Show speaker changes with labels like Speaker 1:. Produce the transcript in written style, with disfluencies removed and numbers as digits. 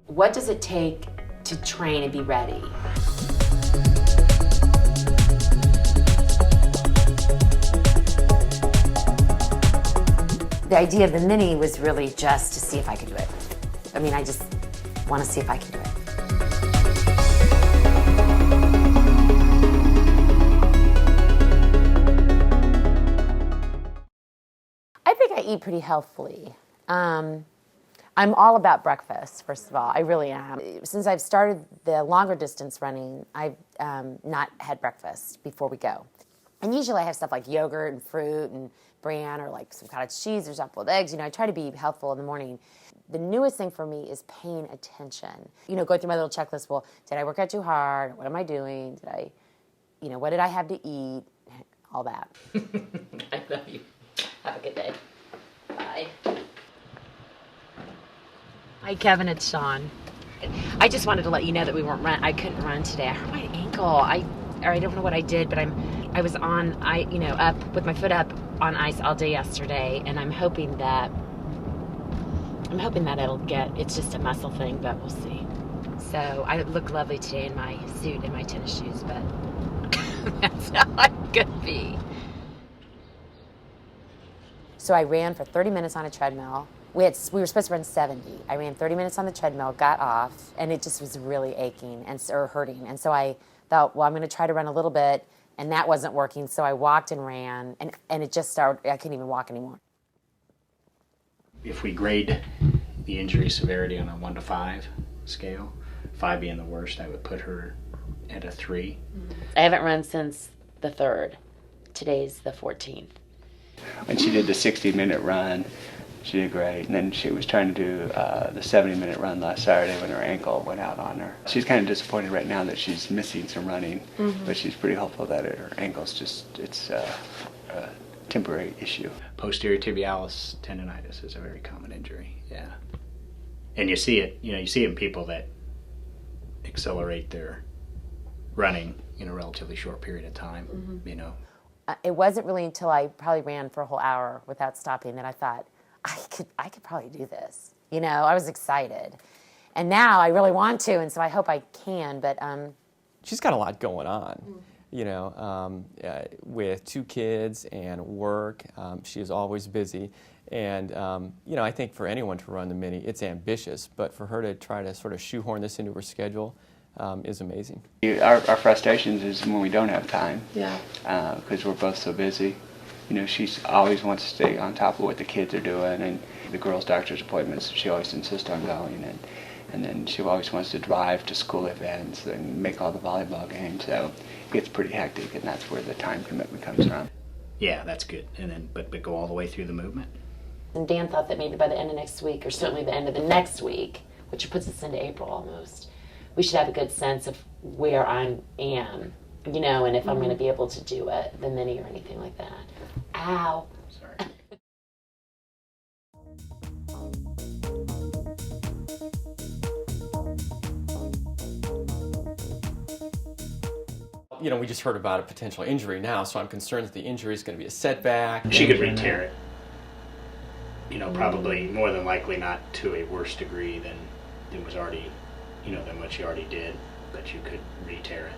Speaker 1: What does it take to train and be ready? The idea of the mini was really just to see if I could do it. I mean, I just want to see if I can do it. I think I eat pretty healthfully. I'm all about breakfast, first of all. I really am. Since I've started the longer distance running, I've not had breakfast before we go. And usually I have stuff like yogurt and fruit and bran or like some cottage cheese or scrambled eggs. You know, I try to be healthful in the morning. The newest thing for me is paying attention. You know, going through my little checklist. Well, did I work out too hard? What am I doing? What did I have to eat? All that. I love you. Have a good day. Bye. Hi, Kevin. It's Shaun. I just wanted to let you know that I couldn't run today. I hurt my ankle. I don't know what I did, but I was up with my foot up on ice all day yesterday, and I'm hoping that it's just a muscle thing, but we'll see. So I look lovely today in my suit and my tennis shoes, but that's how I'm gonna be. So I ran for 30 minutes on a treadmill. We were supposed to run 70. I ran 30 minutes on the treadmill, got off, and it just was really aching or hurting. And so I thought, well, I'm going to try to run a little bit, and that wasn't working. So I walked and ran, and it just started. I couldn't even walk anymore.
Speaker 2: If we grade the injury severity on a 1 to 5 scale, 5 being the worst, I would put her at a 3.
Speaker 1: I haven't run since the 3rd. Today's the 14th.
Speaker 3: When she did the 60-minute run, she did great. And then she was trying to do the 70-minute run last Saturday when her ankle went out on her. She's kind of disappointed right now that she's missing some running, but she's pretty hopeful that her ankle's it's a temporary issue.
Speaker 2: Posterior tibialis tendonitis is a very common injury, yeah. And you see it in people that accelerate their running in a relatively short period of time,
Speaker 1: It wasn't really until I probably ran for a whole hour without stopping that I thought, I could probably do this. I was excited. And now I really want to, and so I hope I can, but...
Speaker 4: She's got a lot going on, with 2 kids and work. She is always busy. And, I think for anyone to run the mini, it's ambitious, but for her to try to sort of shoehorn this into her schedule is amazing.
Speaker 3: Our frustrations is when we don't have time.
Speaker 1: Yeah.
Speaker 3: Because we're both so busy. She always wants to stay on top of what the kids are doing, and the girls' doctor's appointments, she always insists on going, and then she always wants to drive to school events and make all the volleyball games, so it gets pretty hectic, and that's where the time commitment comes from.
Speaker 2: Yeah, that's good. And then, but go all the way through the movement.
Speaker 1: And Dan thought that maybe by the end of next week, or certainly the end of the next week, which puts us into April almost, we should have a good sense of where I am, and if I'm going to be able to do it, the mini or anything like that. Ow.
Speaker 2: Sorry.
Speaker 4: We just heard about a potential injury now, so I'm concerned that the injury is going to be a setback.
Speaker 2: She could re-tear it. Probably more than likely not to a worse degree than was already, than what she already did, but you could re-tear it.